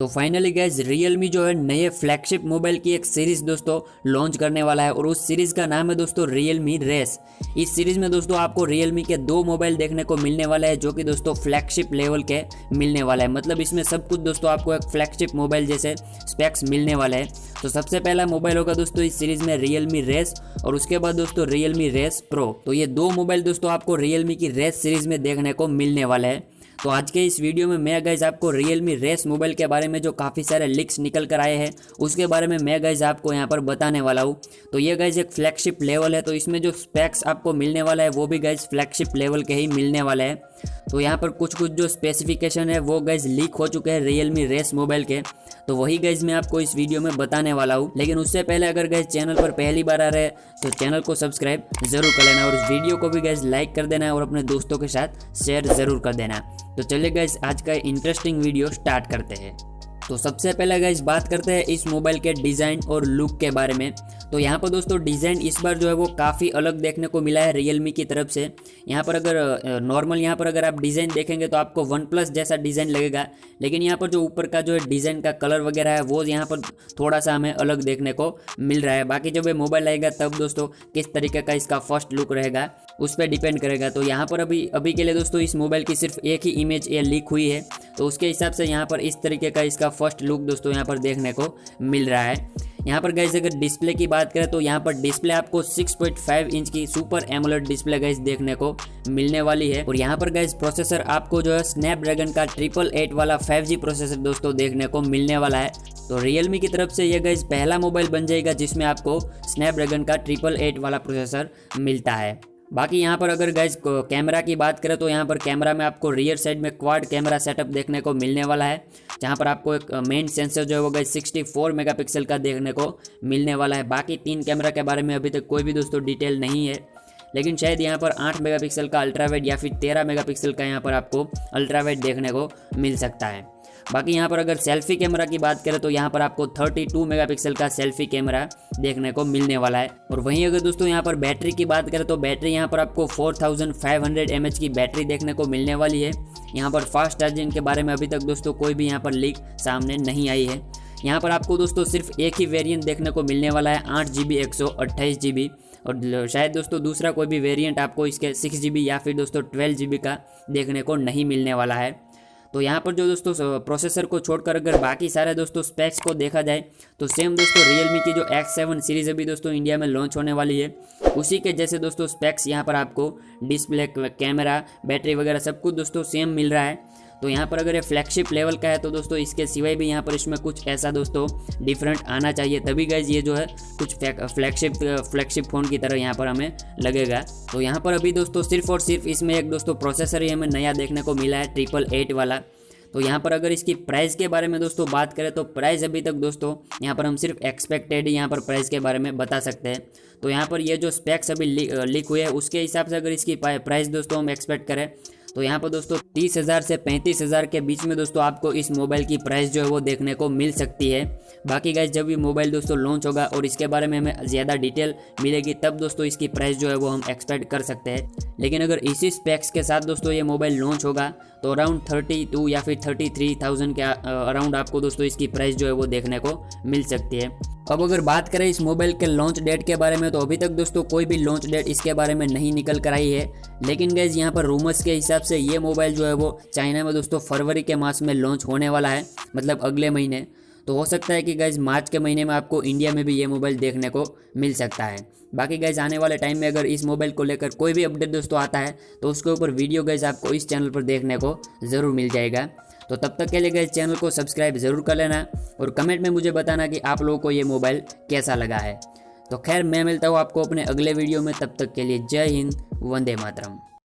तो finally guys Realme जो है नए फ्लैगशिप मोबाइल की एक सीरीज दोस्तों लॉन्च करने वाला है और उस सीरीज का नाम है दोस्तों Realme Race। इस सीरीज में दोस्तों आपको Realme के 2 मोबाइल देखने को मिलने वाला है जो कि दोस्तों फ्लैगशिप लेवल के मिलने वाला है। मतलब इसमें सब कुछ दोस्तों आपको एक फ्लैगशिप मोबाइल जैसे स्पेक्स मिलने वाले हैं। तो सबसे पहला मोबाइल होगा दोस्तों इस सीरीज में Realme Race और उसके बाद दोस्तों Realme Race Pro। तो ये 2 मोबाइल दोस्तों आपको Realme की Race सीरीज में देखने को मिलने वाले हैं। तो आज के इस वीडियो में मैं गाइज आपको Realme Race मोबाइल के बारे में जो काफ़ी सारे लीक्स निकल कर आए हैं उसके बारे में मैं गाइज आपको यहाँ पर बताने वाला हूँ। तो ये गाइज एक फ्लैगशिप लेवल है, तो इसमें जो स्पेक्स आपको मिलने वाला है वो भी गाइज फ्लैगशिप लेवल के ही मिलने वाला है। तो यहाँ पर कुछ जो स्पेसिफिकेशन है वो गाइज लीक हो चुके हैं Realme Race मोबाइल के, तो वही गाइज मैं आपको इस वीडियो में बताने वाला हूँ। लेकिन उससे पहले अगर गाइज चैनल पर पहली बार आ रहे हैं तो चैनल को सब्सक्राइब जरूर कर लेना और इस वीडियो को भी गाइज लाइक कर देना और अपने दोस्तों के साथ शेयर जरूर कर देना। तो चलिए गाइज आज का इंटरेस्टिंग वीडियो स्टार्ट करते हैं। तो सबसे पहले गाइज बात करते हैं इस मोबाइल के डिज़ाइन और लुक के बारे में। तो यहाँ पर दोस्तों डिज़ाइन इस बार जो है वो काफ़ी अलग देखने को मिला है Realme की तरफ से। यहाँ पर अगर नॉर्मल यहाँ पर अगर आप डिज़ाइन देखेंगे तो आपको OnePlus जैसा डिज़ाइन लगेगा, लेकिन यहाँ पर जो ऊपर का जो है डिज़ाइन का कलर वगैरह है वो यहाँ पर थोड़ा सा हमें अलग देखने को मिल रहा है। बाकी जब ये मोबाइल आएगा तब दोस्तों किस तरीके का इसका फर्स्ट लुक रहेगा उस पर डिपेंड करेगा। तो यहाँ पर अभी के लिए दोस्तों इस मोबाइल की सिर्फ एक ही इमेज ये लीक हुई है, तो उसके हिसाब से यहाँ पर इस तरीके का इसका फर्स्ट लुक दोस्तों यहाँ पर देखने को मिल रहा है। यहाँ पर गाइज अगर डिस्प्ले की बात करें तो यहाँ पर डिस्प्ले आपको 6.5 इंच की सुपर एमोलेड डिस्प्ले गाइज देखने को मिलने वाली है। और यहाँ पर गाइज प्रोसेसर आपको जो है स्नैपड्रैगन का 888 वाला 5G प्रोसेसर दोस्तों देखने को मिलने वाला है। तो Realme की तरफ से ये गाइज पहला मोबाइल बन जाएगा जिसमें आपको स्नैपड्रैगन का 888 वाला प्रोसेसर मिलता है। बाकी यहाँ पर अगर गाइज कैमरा की बात करें तो यहाँ पर कैमरा में आपको रियर साइड में क्वाड कैमरा सेटअप देखने को मिलने वाला है, जहाँ पर आपको एक मेन सेंसर जो है वो गाइज 64 मेगापिक्सल का देखने को मिलने वाला है। बाकी 3 कैमरा के बारे में अभी तक कोई भी दोस्तों डिटेल नहीं है, लेकिन शायद यहाँ पर 8 मेगापिक्सल का अल्ट्रावाइड या फिर 13 मेगापिक्सल का यहाँ पर आपको अल्ट्रावाइड देखने को मिल सकता है। बाकी यहाँ पर अगर सेल्फी कैमरा की बात करें तो यहाँ पर आपको 32 मेगापिक्सल का सेल्फी कैमरा देखने को मिलने वाला है। और वहीं अगर दोस्तों यहाँ पर बैटरी की बात करें तो बैटरी यहाँ पर आपको 4500 mAh की बैटरी देखने को मिलने वाली है। यहाँ पर फास्ट चार्जिंग के बारे में अभी तक दोस्तों कोई भी यहाँ पर लीक सामने नहीं आई है। यहाँ पर आपको दोस्तों सिर्फ एक ही वेरिएंट देखने को मिलने वाला है 8GB 128GB, और शायद दोस्तों दूसरा कोई भी वेरिएंट आपको इसके 6GB या फिर दोस्तों 12GB का देखने को नहीं मिलने वाला है। तो यहाँ पर जो दोस्तों प्रोसेसर को छोड़कर अगर बाकी सारे दोस्तों स्पेक्स को देखा जाए तो सेम दोस्तों Realme की जो X7 सीरीज़ अभी दोस्तों इंडिया में लॉन्च होने वाली है उसी के जैसे दोस्तों स्पेक्स यहाँ पर आपको डिस्प्ले, कैमरा, बैटरी वगैरह सब कुछ दोस्तों सेम मिल रहा है। तो यहाँ पर अगर ये फ्लैगशिप लेवल का है तो दोस्तों इसके सिवाय भी यहाँ पर इसमें कुछ ऐसा दोस्तों डिफरेंट आना चाहिए, तभी गाइज ये जो है कुछ फ्लैगशिप फ़ोन की तरह यहाँ पर हमें लगेगा। तो यहाँ पर अभी दोस्तों सिर्फ और सिर्फ इसमें एक दोस्तों प्रोसेसर ही हमें नया देखने को मिला है 888 वाला। तो यहाँ पर अगर इसकी प्राइस के बारे में दोस्तों बात करें तो प्राइस अभी तक दोस्तों यहाँ पर हम सिर्फ एक्सपेक्टेड ही यहाँ पर प्राइस के बारे में बता सकते हैं। तो यहाँ पर ये जो स्पेक्स अभी लीक हुए हैं उसके हिसाब से अगर इसकी प्राइस दोस्तों हम एक्सपेक्ट करें तो यहाँ पर दोस्तों 30,000 से 35,000 के बीच में दोस्तों आपको इस मोबाइल की प्राइस जो है वो देखने को मिल सकती है। बाकी गाइज जब ये मोबाइल दोस्तों लॉन्च होगा और इसके बारे में हमें ज़्यादा डिटेल मिलेगी तब दोस्तों इसकी प्राइस जो है वो हम एक्सपेक्ट कर सकते हैं। लेकिन अगर इसी स्पेक्स के साथ दोस्तों ये मोबाइल लॉन्च होगा तो अराउंड 32 या फिर 33,000 के अराउंड आपको दोस्तों इसकी प्राइस जो है वो देखने को मिल सकती है। अब अगर बात करें इस मोबाइल के लॉन्च डेट के बारे में तो अभी तक दोस्तों कोई भी लॉन्च डेट इसके बारे में नहीं निकल कर आई है, लेकिन गाइज यहाँ पर रूमर्स के हिसाब से ये मोबाइल जो है वो चाइना में दोस्तों फरवरी के मास में लॉन्च होने वाला है, मतलब अगले महीने। तो हो सकता है कि गाइज मार्च के महीने में आपको इंडिया में भी ये मोबाइल देखने को मिल सकता है। बाकी गाइज आने वाले टाइम में अगर इस मोबाइल को लेकर कोई भी अपडेट दोस्तों आता है तो उसके ऊपर वीडियो गाइज आपको इस चैनल पर देखने को ज़रूर मिल जाएगा। तो तब तक के लिए गाइज चैनल को सब्सक्राइब ज़रूर कर लेना और कमेंट में मुझे बताना कि आप लोगों को ये मोबाइल कैसा लगा है। तो खैर मैं मिलता हूँ आपको अपने अगले वीडियो में, तब तक के लिए जय हिंद, वंदे मातरम।